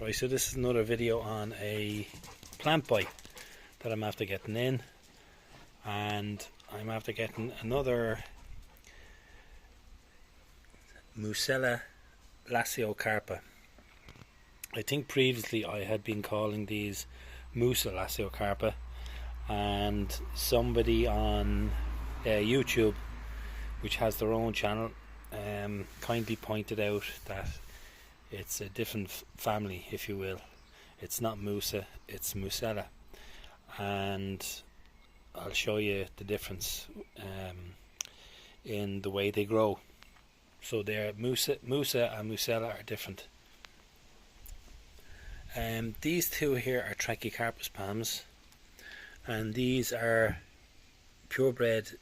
Right, so this is another video on a plant bite that I'm after getting in, and I'm after getting another Musella lasiocarpa. I think previously I had been calling these Musa lasiocarpa, and somebody on YouTube, which has their own channel, kindly pointed out that it's a different family, if you will. It's not Musa, it's Musella, and I'll show you the difference in the way they grow. So they're Musa and Musella are different. These two here are Trachycarpus palms, and these are purebred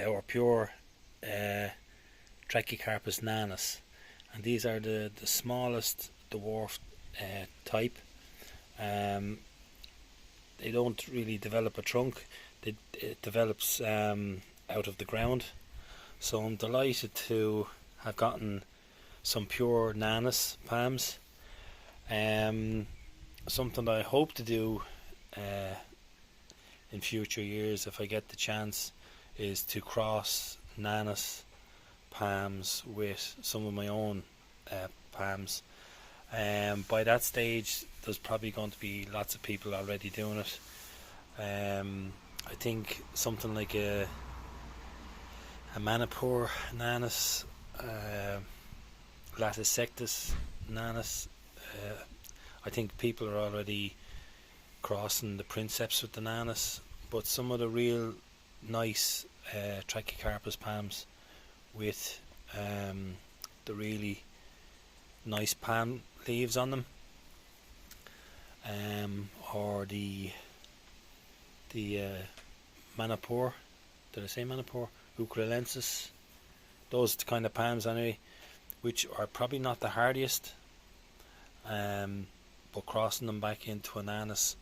or pure Trachycarpus Nanus, and these are the smallest dwarf type. They don't really develop a trunk, it develops out of the ground. So I'm delighted to have gotten some pure Nanus palms. Something that I hope to do in future years, if I get the chance, is to cross Nanus palms with some of my own palms. By that stage there's probably going to be lots of people already doing it. I think something like a Montpellier Nanus, latus Nanus, I think people are already crossing the princeps with the Nanus, but some of the real nice Trachycarpus palms with the really nice palm leaves on them, or the Montpellier, did I say Montpellier? Ucralensis, those kind of palms anyway, which are probably not the hardiest, but crossing them back into a Nanus,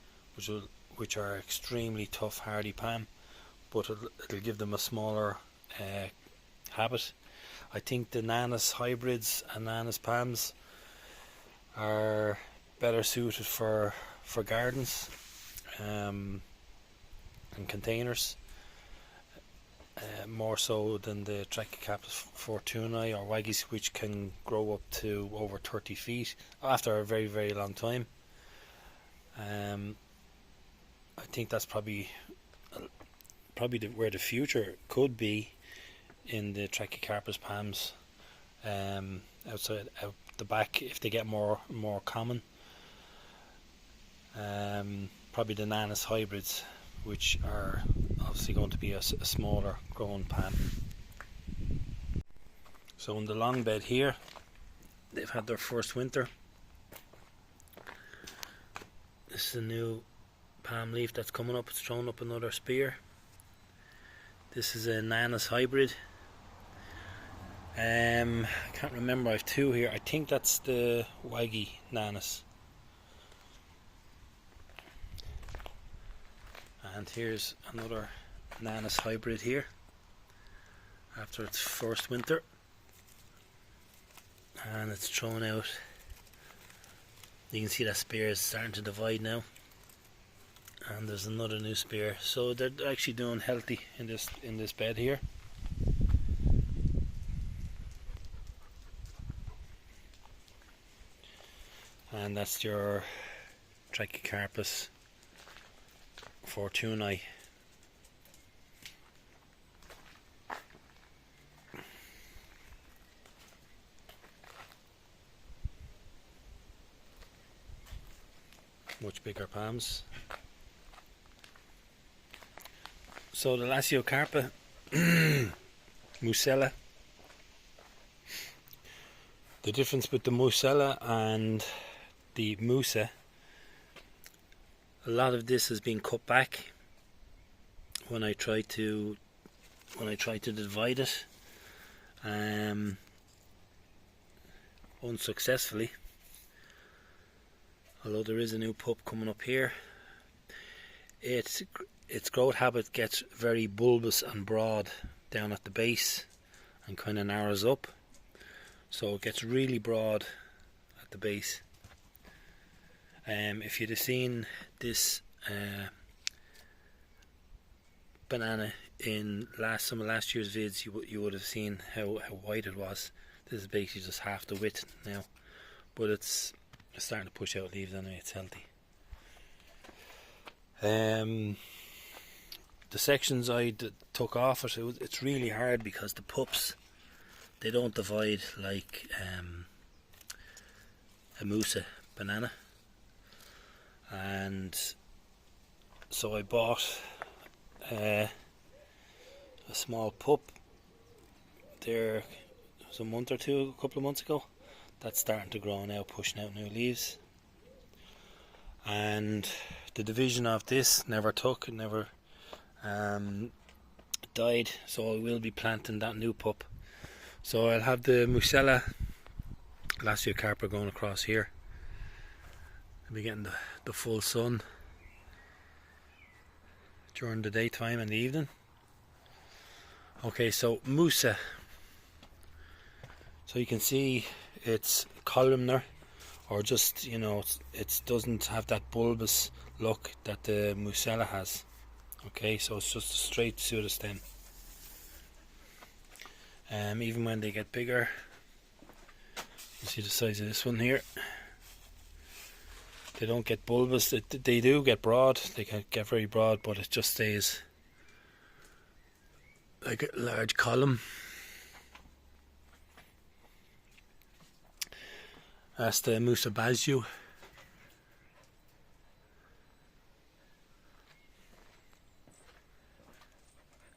which are extremely tough hardy palm, but it'll give them a smaller habit. I think the Nanus hybrids and Nanus palms are better suited for gardens and containers, more so than the Trachycarpus fortunei or waggies, which can grow up to over 30 feet after a very, very long time. I think that's probably where the future could be in the Trachycarpus palms, outside out the back, if they get more common. Probably the Nanus hybrids, which are obviously going to be a smaller growing palm. So in the long bed here, they've had their first winter. This is a new palm leaf that's coming up. It's thrown up another spear. This is a Nanus hybrid. I can't remember, I have two here. I think that's the waggy Nanus. And here's another Nanus hybrid here after its first winter, and it's thrown out. You can see that spear is starting to divide now, and there's another new spear. So they're actually doing healthy in this bed here. And that's your Trachycarpus fortunei. Much bigger palms. So the lasiocarpa Musella. The difference with the Musella and the Musa, a lot of this has been cut back when I try to divide it, unsuccessfully, although there is a new pup coming up here. Its growth habit gets very bulbous and broad down at the base and kind of narrows up, so it gets really broad at the base. If you'd have seen this banana in some of last year's vids, you would have seen how white it was. This is basically just half the width now, but it's starting to push out leaves anyway. It's healthy. The sections I took off it's really hard because the pups, they don't divide like a Musa banana, and so I bought a small pup there. It was a couple of months ago. That's starting to grow now, pushing out new leaves. And the division of this never died, so I will be planting that new pup. So I'll have the Musella lasiocarpa going across here. I'll be getting the full sun during the daytime and the evening. Okay, so Musa. So you can see it's columnar, or just, you know, it doesn't have that bulbous look that the Musella has. Okay, so it's just a straight pseudostem. Even when they get bigger, you see the size of this one here. They don't get bulbous. They do get broad. They can get very broad, but it just stays like a large column. That's the Musa Basju.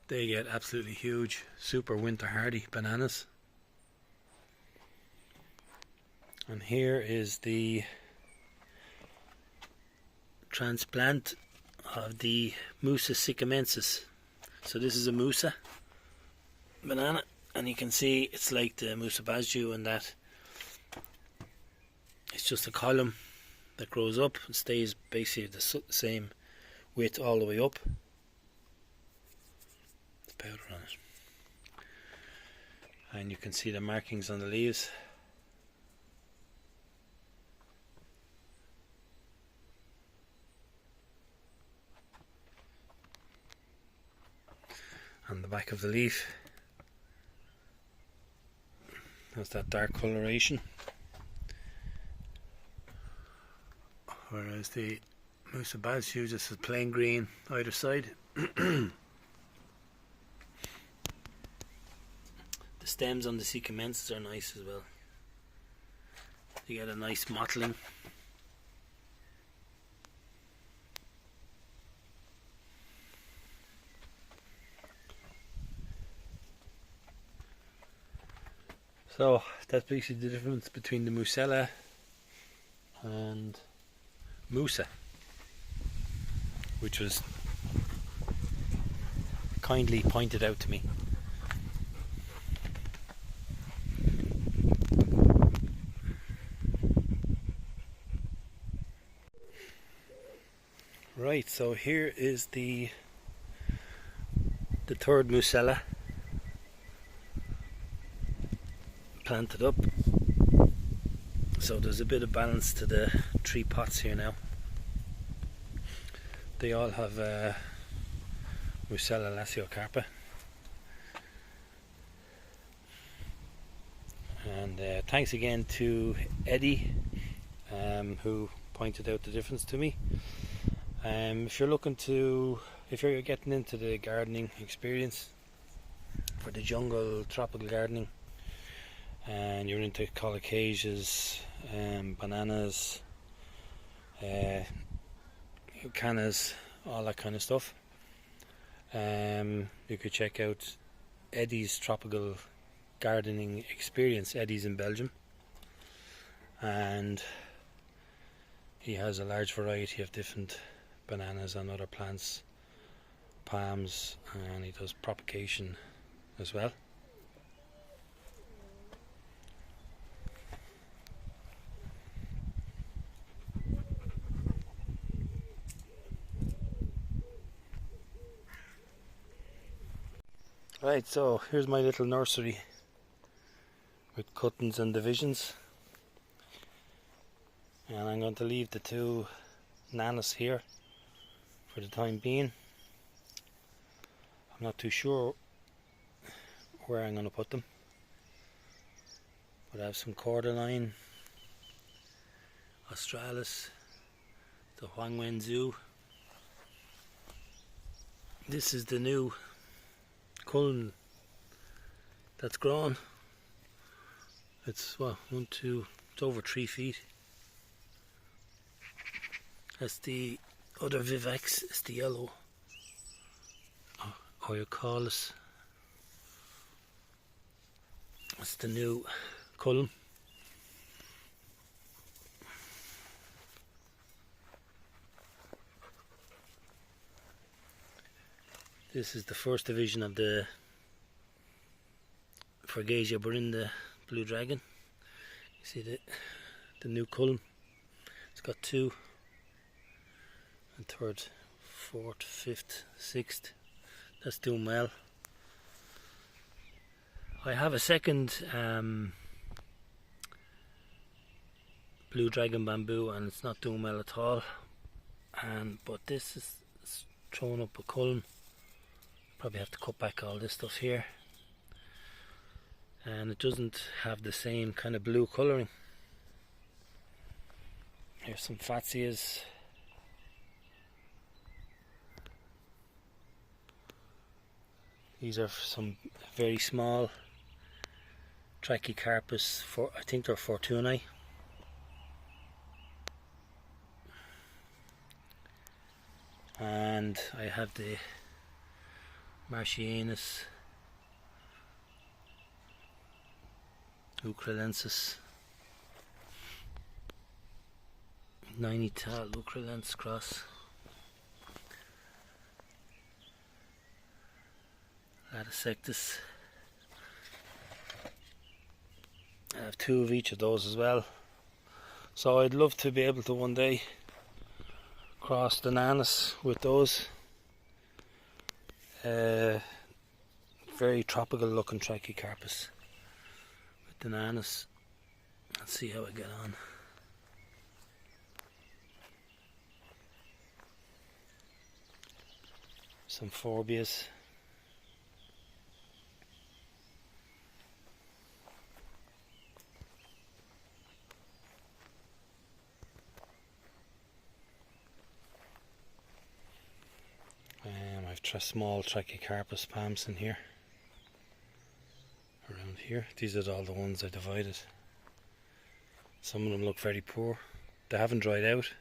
They get absolutely huge, super winter hardy bananas. And here is the transplant of the Musa sycamensis. So this is a Musa banana, and you can see it's like the Musa Basju in that it's just a column that grows up and stays basically the same width all the way up. The powder on it, and you can see the markings on the leaves. On the back of the leaf, there's that dark coloration. Whereas the Musa Basju just has plain green either side. The stems on the sycamensis are nice as well. You get a nice mottling. So that's basically the difference between the Musella and Musa, which was kindly pointed out to me. Right, so here is the third Musella planted up. So there's a bit of balance to the 3 pots here now. They all have Musella lasiocarpa. And thanks again to Eddie, who pointed out the difference to me. If you're getting into the gardening experience for the jungle tropical gardening, and you're into colocasias, bananas, cannas, all that kind of stuff, you could check out Eddys tropical gardening experience. Eddys in Belgium, and he has a large variety of different bananas and other plants, palms, and he does propagation as well. Right, so here's my little nursery with cuttings and divisions. And I'm going to leave the two Nanus here for the time being. I'm not too sure where I'm going to put them, but I have some cordyline, australis, the Huangwenzhou. This is the new culm that's grown. It's well, it's over 3 feet. That's the other Vivax, it's the yellow Eucalyptus. That's the new culm. This is the first division of the Fragasia Berinda Blue Dragon. You see the new culm. It's got 2 and 3rd, 4th, 5th, 6th. That's doing well. I have a second Blue Dragon Bamboo and it's not doing well at all. But this is throwing up a culm. Probably have to cut back all this stuff here. And it doesn't have the same kind of blue colouring. Here's some Fatsias. These are some very small Trachycarpus, I think they're Fortunae. And I have the Martianus Ucralensis, Nainital Ucralensis cross, Latticectus. I have 2 of each of those as well. So I'd love to be able to one day cross the Nanus with those. Very tropical looking Trachycarpus with the Nanus. Let's see how I get on. Some Forbias. I've small Trachycarpus palms in here, around here. These are all the ones I divided. Some of them look very poor. They haven't dried out.